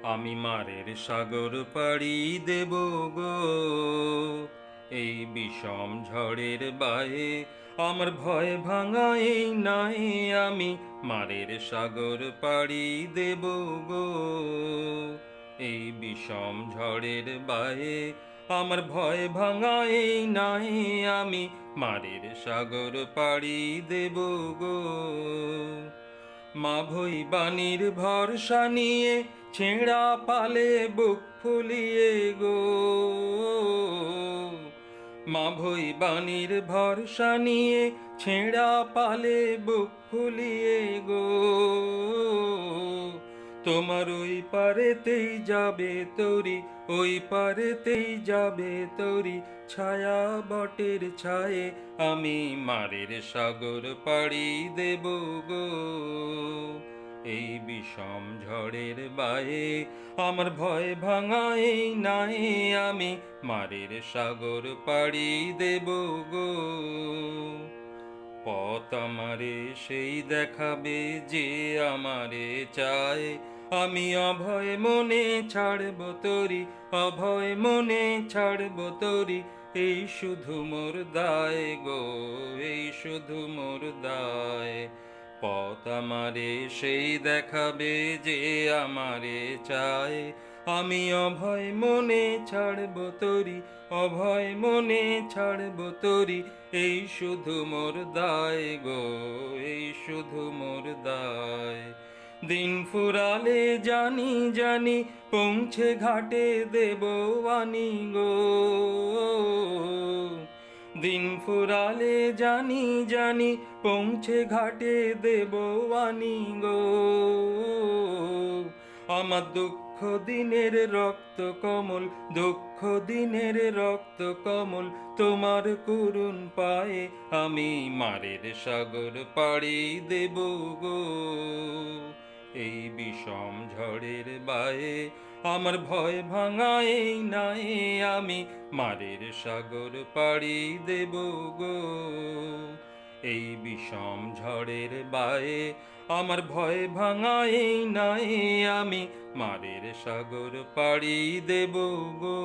আমি মারের সাগর পাড়ি দেব গো, এই বিষম ঝড়ের বায়ে আমার ভয় ভাঙা এই নাই। আমি মারের সাগর পাড়ি দেব গো, এই বিষম ঝড়ের বায়ে আমার ভয় ভাঙা এই নাই। আমি মারের সাগর পাড়ি দেব গো। মা ভই বাণীর ভরসা নিয়ে ছেঁড়া পালে বুক ফুলিয়ে গো, মা ভই বাণীর ভরসা নিয়ে ছেঁড়া পালে বুক ফুলিয়ে গো। তোমার ওই পারেতেই যাবে তরি, ওই পারেতেই যাবে তরি, ছায়া বটের ছায়ে আমি মারের সাগর পাড়ি দেব গো। এই বিষম ঝড়ের বায়ে আমার ভয় ভাঙা এই নাই। আমি মারের সাগর পাড়ি দেব গো। পথ আমারে সেই দেখাবে যে আমারে চায়। আমি অভয় মনে ছাড়ব তরি, অভয় মনে ছাড়ব তরি, এই শুধু মোর দায় গো, এই শুধু মোর দায়। পথ আমারে সেই দেখাবে যে আমারে চায়। আমি অভয় মনে ছাড়ব তরি, অভয় মনে ছাড়ব তরি, এই শুধু মোর দায় গো, এই শুধু মোর দায়। দিন ফুরালে জানি জানি পৌঁছে ঘাটে দেব আনি গো, দিন ফুরালে জানি জানি পৌঁছে ঘাটে দেব আনি গো। আমার দুঃখ দিনের রক্ত কমল, দুঃখ দিনের রক্ত কমল, তোমার করুণ পায়ে আমি মারের সাগর পাড়ি দেব গো। এই বিষম ঝড়ের বায়ে আমার ভয় ভাঙা এই নাই। আমি মারের সাগর পাড়ি দেব গো। এই বিষম ঝড়ের বায়ে আমার ভয় ভাঙা এই নাই। আমি মারের সাগর পাড়ি দেব গো।